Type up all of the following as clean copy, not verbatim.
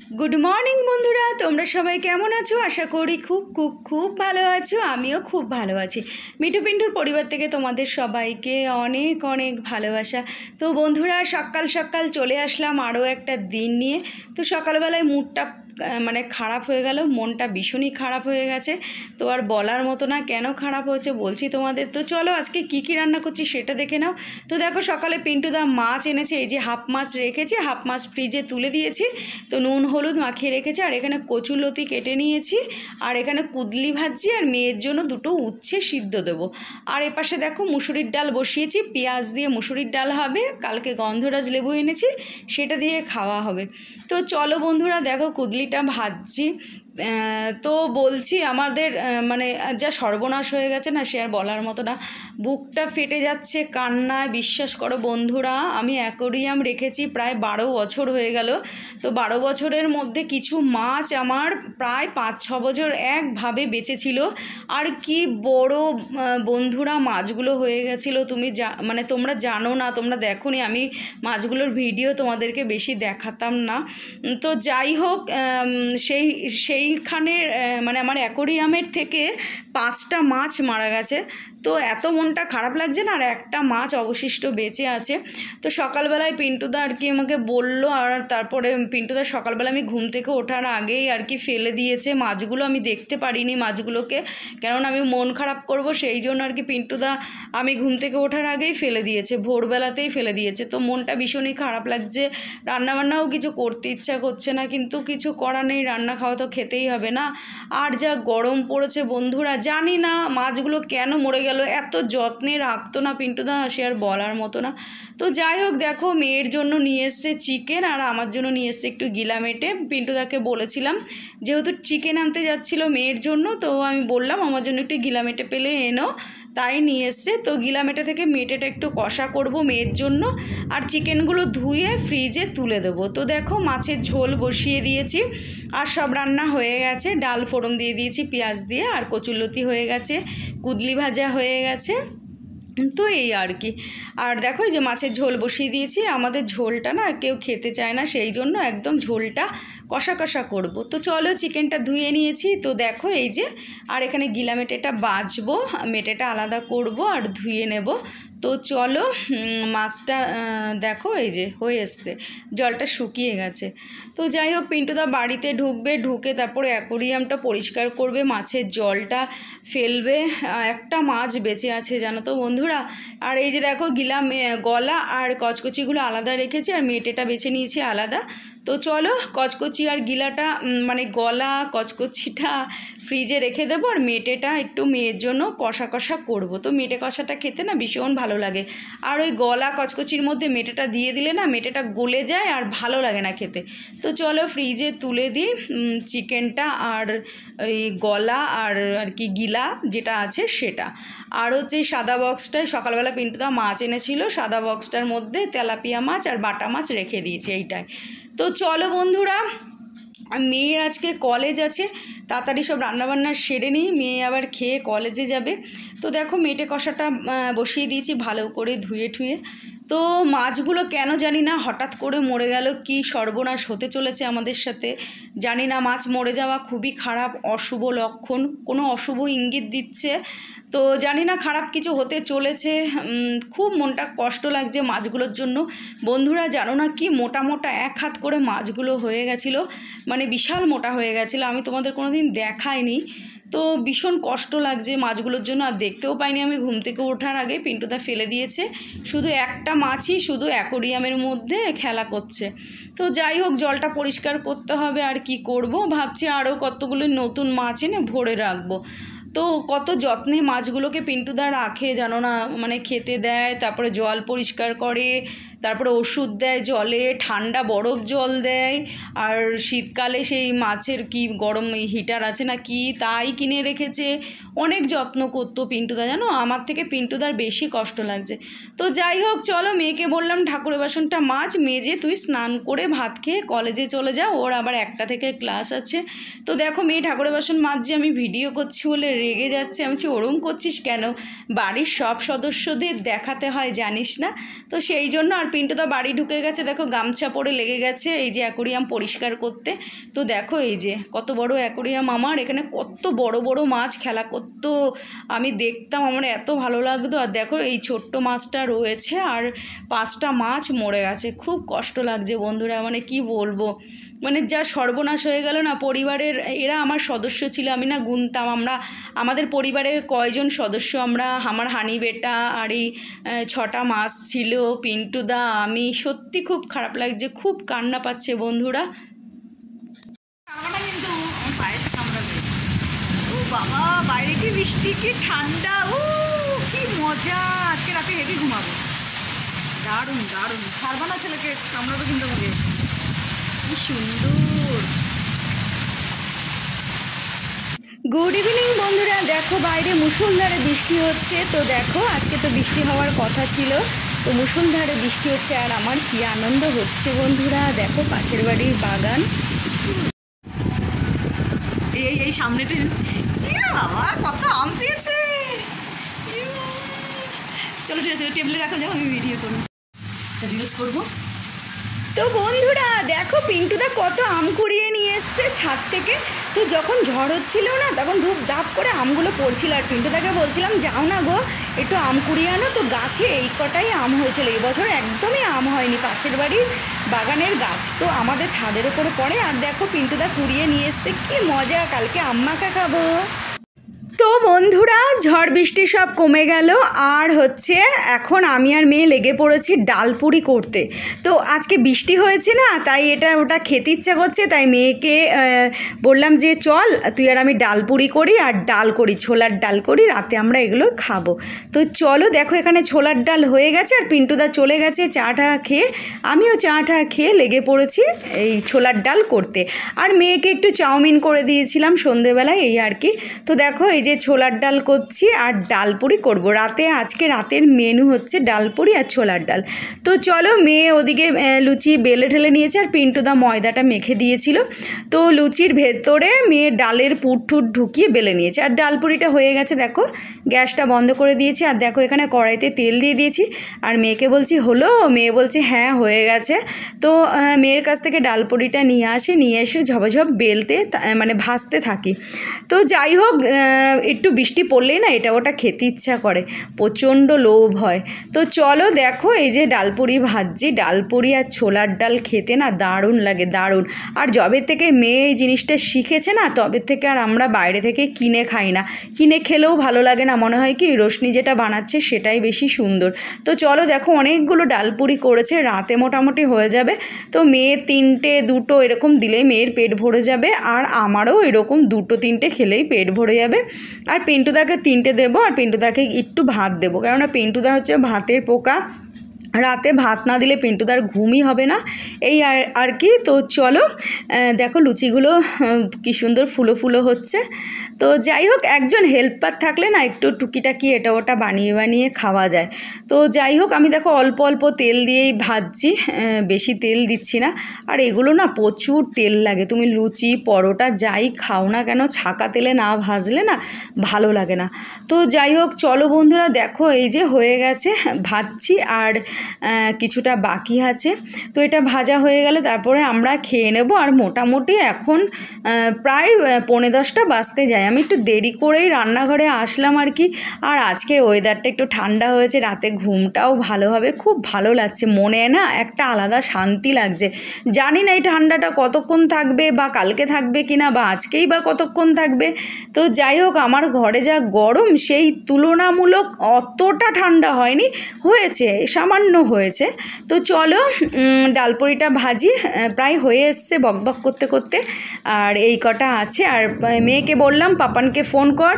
Good morning বন্ধুরা, তোমরা সবাই কেমন আছো? আশা করি খুব খুব খুব ভালো আছো। আমিও খুব ভালো আছি। মিঠু পিন্টুর পরিবার থেকে তোমাদের সবাইকে অনেক অনেক ভালোবাসা। তো বন্ধুরা, সকাল সকাল চলে আসলাম আরও একটা দিন নিয়ে। তো সকালবেলায় মুডটা মানে খারাপ হয়ে গেল, মনটা ভীষণই খারাপ হয়ে গেছে। তো আর বলার মতো না, কেন খারাপ হয়েছে বলছি তোমাদের। তো চলো আজকে কী কী রান্না করছি সেটা দেখে নাও। তো দেখো, সকালে পিন্টুদা মাছ এনেছে, এই যে হাফ মাছ রেখেছি, হাফ মাছ ফ্রিজে তুলে দিয়েছি। তো নুন হলুদ মাখিয়ে রেখেছি। আর এখানে কচুলতি কেটে নিয়েছি, আর এখানে কুদলি ভাজি, আর মেয়ের জন্য দুটো উচ্ছে সিদ্ধ দেবো। আর এপাশে দেখো মুসুরির ডাল বসিয়েছি, পেঁয়াজ দিয়ে মুসুরির ডাল হবে। কালকে গন্ধরাজ লেবু এনেছি, সেটা দিয়ে খাওয়া হবে। তো চলো বন্ধুরা, দেখো কুদলিটা ভাজছি। তো বলছি আমাদের মানে যা সর্বনাশ হয়ে গেছে না, সে আর বলার মতো না। বুকটা ফেটে যাচ্ছে কান্নায়। বিশ্বাস করো বন্ধুরা, আমি অ্যাকোরিয়াম রেখেছি প্রায় 12 বছর হয়ে গেল। তো 12 বছরের মধ্যে কিছু মাছ আমার প্রায় 5-6 বছর একভাবে বেঁচে ছিল। আর কি বড় বন্ধুরা মাছগুলো হয়ে গেছিলো, তুমি মানে তোমরা জানো না, তোমরা দেখোনি। আমি মাছগুলোর ভিডিও তোমাদেরকে বেশি দেখাতাম না। তো যাই হোক, সেইখানে মানে আমার অ্যাকোরিয়ামের থেকে 5টা মাছ মারা গেছে। তো এত মনটা খারাপ লাগছে না, আর একটা মাছ অবশিষ্ট বেঁচে আছে। তো সকালবেলায় পিন্টুদা আর কি আমাকে বললো, আর তারপরে পিন্টুদা সকালবেলা আমি ঘুম থেকে ওঠার আগেই আর কি ফেলে দিয়েছে মাছগুলো। আমি দেখতে পারিনি মাছগুলোকে, কেননা আমি মন খারাপ করব সেই জন্য আর কি পিন্টুদা আমি ঘুম থেকে ওঠার আগেই ফেলে দিয়েছে, ভোরবেলাতেই ফেলে দিয়েছে। তো মনটা ভীষণই খারাপ লাগছে। রান্নাবান্নাও কিছু করতে ইচ্ছা করছে না, কিন্তু কিছু করার নেই, রান্না খাওয়া তো খেতেই হবে না। আর যা গরম পড়েছে বন্ধুরা, জানি না মাছগুলো কেন মরে গেল। এত যত্নে রাখতো না পিন্টুদা, সে আর বলার মতো না। তো যাই হোক, দেখো মেয়ের জন্য নিয়ে এসছে চিকেন, আর আমার জন্য নিয়ে এসছে একটু গিলামেটে। পিন্টুদাকে বলেছিলাম, যেহেতু চিকেন আনতে যাচ্ছিল মেয়ের জন্য, তো আমি বললাম আমার জন্য একটু গিলামেটে পেলে এনো, তাই নিয়ে এসছে। তো গিলামেটে থেকে মেটেটা একটু কষা করব মেয়ের জন্য, আর চিকেনগুলো ধুয়ে ফ্রিজে তুলে দেবো। তো দেখো মাছের ঝোল বসিয়ে দিয়েছি, আর সব রান্না হয়ে গেছে। ডাল ফোড়ন দিয়ে দিয়েছি পেঁয়াজ দিয়ে, আর কচুরলতি হয়ে গেছে, কুদলি ভাজা হয়ে গেছে। তো এই আর কি। আর দেখো এই যে মাছের ঝোল বসিয়ে দিয়েছি। আমাদের ঝোলটা না কেউ খেতে চায় না, সেই জন্য একদম ঝোলটা কষা কষা করব। তো চলো, চিকেনটা ধুয়ে নিয়েছি। তো দেখো এই যে, আর এখানে গিলা মেটেটা বাছবো, মেটেটা আলাদা করব আর ধুয়ে নেব। তো চলো, মাছটা দেখো এই যে হয়ে এসছে, জলটা শুকিয়ে গেছে। তো যাই হোক, পিন্টুদা বাড়িতে ঢুকবে, ঢুকে তারপরে অ্যাকোরিয়ামটা পরিষ্কার করবে, মাছের জলটা ফেলবে। একটা মাছ বেঁচে আছে জানো তো বন্ধুরা। আর এই যে দেখো গলা আর কচকচিগুলো আলাদা রেখেছি, আর মেটেটা বেছে নিয়েছি আলাদা। তো চলো, কচকচি আর গিলাটা মানে গলা কচকচিটা ফ্রিজে রেখে দেবো, আর মেটেটা একটু মেয়ের জন্য কষা কষা করব। তো মেটে কষাটা খেতে না ভীষণ ভালো লাগে। আর ওই গলা কচকচির মধ্যে মেটেটা দিয়ে দিলে না, মেটেটা গলে যায় আর ভালো লাগে না খেতে। তো চলো ফ্রিজে তুলে দিই চিকেনটা, আর ওই গলা আর আর কি গিলা যেটা আছে সেটা। আর হচ্ছে সাদা বক্সটায় সকালবেলা পিন্টুদা মাছ এনেছিল, সাদা বক্সটার মধ্যে তেলাপিয়া মাছ আর বাটা মাছ রেখে দিয়েছি এইটাই। তো চলো বন্ধুরা, মেয়ের আজকে কলেজ আছে, তাড়াতাড়ি সব রান্নাবান্না সেরে নিই, মেয়ে আবার খেয়ে কলেজে যাবে। তো দেখো মেটে কষাটা বসিয়ে দিয়েছি ভালো করে ধুয়ে ঠুয়ে। তো মাছগুলো কেন জানি না হঠাৎ করে মরে গেল, কি সর্বনাশ হতে চলেছে আমাদের সাথে জানি না। মাছ মরে যাওয়া খুবই খারাপ, অশুভ লক্ষণ, কোনো অশুভ ইঙ্গিত দিচ্ছে। তো জানি না খারাপ কিছু হতে চলেছে। খুব মনটা কষ্ট লাগছে মাছগুলোর জন্য বন্ধুরা। জানো না কি মোটা মোটা 1 হাত করে মাছগুলো হয়ে গেছিলো, মানে বিশাল মোটা হয়ে গেছিলো। আমি তোমাদের কোনো দিন দেখাইনি। তো ভীষণ কষ্ট লাগছে মাছগুলোর জন্য। আর দেখতেও পাইনি আমি ঘুম থেকে ওঠার আগে, পিন্টুদা ফেলে দিয়েছে। শুধু একটা মাছই শুধু অ্যাকোরিয়ামের মধ্যে খেলা করছে। তো যাই হোক, জলটা পরিষ্কার করতে হবে, আর কি করব ভাবছি আরও কতগুলো নতুন মাছ এনে ভরে রাখবো। তো কত যত্নে মাছগুলোকে পিন্টুদা রাখে জানো না, মানে খেতে দেয়, তারপরে জল পরিষ্কার করে, তারপরে ওষুধ দেয় জলে, ঠান্ডা বরফ জল দেয়। আর শীতকালে সেই মাছের কি গরম হিটার আছে না কি, তাই কিনে রেখেছে। অনেক যত্ন করতো পিন্টুদা জানো, আমার থেকে পিন্টুদার বেশি কষ্ট লাগছে। তো যাই হোক, চলো মেয়েকে বললাম ঠাকুরের বাসনটা মাছ, মেজে তুই স্নান করে ভাত খেয়ে কলেজে চলে যা, ওর আবার 1টা থেকে ক্লাস আছে। তো দেখো মেয়ে ঠাকুরের বাসন মাজছে, আমি ভিডিও করছি বলে রেগে যাচ্ছে। আমি বলছি ওরম করছিস কেন, বাড়ির সব সদস্যদের দেখাতে হয় জানিস না। তো সেই জন্য। আর পিন্টুদা বাড়ি ঢুকে গেছে, দেখো গামছা পরে লেগে গেছে এই যে অ্যাকোরিয়াম পরিষ্কার করতে। তো দেখো এই যে কত বড় অ্যাকোরিয়াম আমার, এখানে কত বড় বড় মাছ খেলা করতো, আমি দেখতাম, আমার এত ভালো লাগতো। আর দেখো এই ছোট্ট মাছটা রয়েছে আর 5টা মাছ মরে গেছে, খুব কষ্ট লাগছে বন্ধুরা, মানে কি বলবো, মানে যা সর্বনাশ হয়ে গেল না পরিবারের। এরা আমার সদস্য ছিল, আমি না গুনতাম আমাদের পরিবারে কয়জন সদস্য আমরা, আমার হানি বেটা আর এই 6টা মাছ ছিল, পিন্টুদা, আমি, সত্যি খুব খারাপ লাগছে, খুব কান্না পাচ্ছে বন্ধুরা। কিন্তু পায়েস কামড়াবে। ও বাবা, বাইরে কি বৃষ্টি, কি ঠান্ডা, ও কি মজা, আজকে রাতে হেভি ঘুমাবো, দারুণ দারুণ। ছাড়বা না ছেলেকে, কামড়াবে কিন্তু আমাকে, কি সুন্দর। গুড ইভিনিং বন্ধুরা, দেখো বাইরে মুষলধারে বৃষ্টি হচ্ছে। তো দেখো আজকে তো বৃষ্টি হওয়ার কথা ছিল, তো মুষলধারে বৃষ্টি হচ্ছে আর আমার কি আনন্দ হচ্ছে বন্ধুরা। দেখো পাশের বাড়ির বাগান, এই সামনেটা বাবা কত আম পেয়েছে। চলো ঠিক আছে, টেবিলে রাখা যাও, আমি ভিডিও করবো, রিলস করবো। তো বন্ধুরা দেখো পিন্টুদা কত আম কুড়িয়ে নিয়ে এসছে ছাদ থেকে। তো যখন ঝড় হচ্ছিল না তখন ধূপ ধাপ করে আমগুলো পড়ছিল, আর পিন্টুদাকে বলছিলাম যাও না গো একটু আম কুড়িয়ে আনো। তো গাছে এই কটাই আম হয়েছিল, এবছর একদমই আম হয়নি, পাশের বাড়ির বাগানের গাছ তো আমাদের ছাদের ওপরে পড়ে। আর দেখো পিন্টুদা কুড়িয়ে নিয়ে এসছে, কি মজা, কালকে আম মাখা খাবো। তো বন্ধুরা ঝড় বৃষ্টি সব কমে গেল, আর হচ্ছে এখন আমি আর মেয়ে লেগে পড়েছি ডালপুরি করতে। তো আজকে বৃষ্টি হয়েছে না, তাই এটা ওটা খেতে ইচ্ছা করছে, তাই মেয়েকে বললাম যে চল তুই আর আমি ডালপুরি করি আর ডাল করি, ছোলার ডাল করি, রাতে আমরা এগুলো খাবো। তো চলো দেখো এখানে ছোলার ডাল হয়ে গেছে আর পিন্টুদা চলে গেছে চাটা খেয়ে, আমিও চাটা খেয়ে লেগে পড়েছি এই ছোলার ডাল করতে। আর মেয়েকে একটু চাউমিন করে দিয়েছিলাম সন্ধেবেলায়, এই আর কি। তো দেখো এই যে ছোলার ডাল করছি আর ডালপুরি করব রাতে, আজকে রাতের মেনু হচ্ছে ডালপুরি আর ছোলার ডাল। তো চলো, মেয়ে ওদিকে লুচি বেলে ঠেলে নিয়েছে আর পিন্টুদা ময়দাটা মেখে দিয়েছিল, তো লুচির ভেতরে মেয়ে ডালের পুর ঠুট ঢুকিয়ে বেলে নিয়েছে। আর ডালপুরিটা হয়ে গেছে, দেখো গ্যাসটা বন্ধ করে দিয়েছি, আর দেখো এখানে কড়াইতে তেল দিয়ে দিয়েছি। আর মেয়েকে বলছি হলো, মেয়ে বলছে হ্যাঁ হয়ে গেছে। তো মেয়ের কাছ থেকে ডালপুরিটা নিয়ে এসে ঝপঝপ বেলতে মানে ভাজতে থাকি। তো যাই হোক, একটু বৃষ্টি পড়লেই না এটা ওটা খেতে ইচ্ছা করে, প্রচণ্ড লোভ হয়। তো চলো দেখো এই যে ডালপুরি ভাজছি, ডালপুরি আর ছোলার ডাল খেতে না দারুণ লাগে, দারুণ। আর যবে থেকে মেয়ে এই জিনিসটা শিখেছে না, তবে থেকে আর আমরা বাইরে থেকে কিনে খাই না, কিনে খেলেও ভালো লাগে না, মনে হয় কি রোশনি যেটা বানাচ্ছে সেটাই বেশি সুন্দর। তো চলো দেখো অনেকগুলো ডালপুরি করেছে, রাতে মোটামুটি হয়ে যাবে। তো মেয়ে 3টে 2টো এরকম দিলেই মেয়ের পেট ভরে যাবে, আর আমারও এরকম 2টো 3টে খেলেই পেট ভরে যাবে। আর পিন্টুদাকে 3টে দেবো, আর পিন্টুদাকে একটু ভাত দেবো, কেননা পিন্টুদা হচ্ছে ভাতের পোকা, রাতে ভাত না দিলে পিন্টুদার ঘুমই হবে না, এই আর কি। তো চলো দেখো লুচিগুলো কি সুন্দর ফুলো ফুলো হচ্ছে। তো যাই হোক, একজন হেল্পার থাকলে না একটু টুকিটাকি এটা ওটা বানিয়ে খাওয়া যায়। তো যাই হোক, আমি দেখো অল্প অল্প তেল দিয়েই ভাজছি, বেশি তেল দিচ্ছি না। আর এগুলো না প্রচুর তেল লাগে, তুমি লুচি পরোটা যাই খাও না কেন ছাকা তেলে না ভাজলে না ভালো লাগে না। তো যাই হোক চলো বন্ধুরা, দেখো এই যে হয়ে গেছে, ভাজছি আর কিছুটা বাকি আছে। তো এটা ভাজা হয়ে গেলে তারপরে আমরা খেয়ে নেব। আর মোটামুটি এখন প্রায় 9:45 বাজতে যায়, আমি একটু দেরি করেই রান্নাঘরে আসলাম আর কি। আর আজকের ওয়েদারটা একটু ঠান্ডা হয়েছে, রাতে ঘুমটাও ভালো হবে, খুব ভালো লাগছে, মনে না একটা আলাদা শান্তি লাগছে। জানি না এই ঠান্ডাটা কতক্ষণ থাকবে, বা কালকে থাকবে কিনা, বা আজকেই বা কতক্ষণ থাকবে। তো যাই হোক, আমার ঘরে যা গরম সেই তুলনামূলক অতটা ঠান্ডা হয়নি, হয়েছে সামান্য হয়েছে। তো চলো ডালপুরিটা ভাজি, প্রায় হয়ে এসছে বকবক করতে করতে, আর এই কটা আছে। আর মেয়েকে বললাম পাপানকে ফোন কর,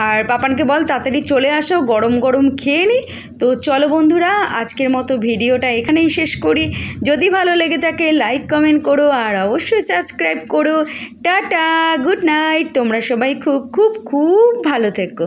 আর পাপানকে বল তাড়াতাড়ি চলে আসো, গরম গরম খেয়ে নিই। তো চলো বন্ধুরা, আজকের মতো ভিডিওটা এখানেই শেষ করি। যদি ভালো লেগে থাকে লাইক কমেন্ট করো, আর অবশ্যই সাবস্ক্রাইব করো। টাটা, গুড নাইট, তোমরা সবাই খুব খুব খুব ভালো থেকো।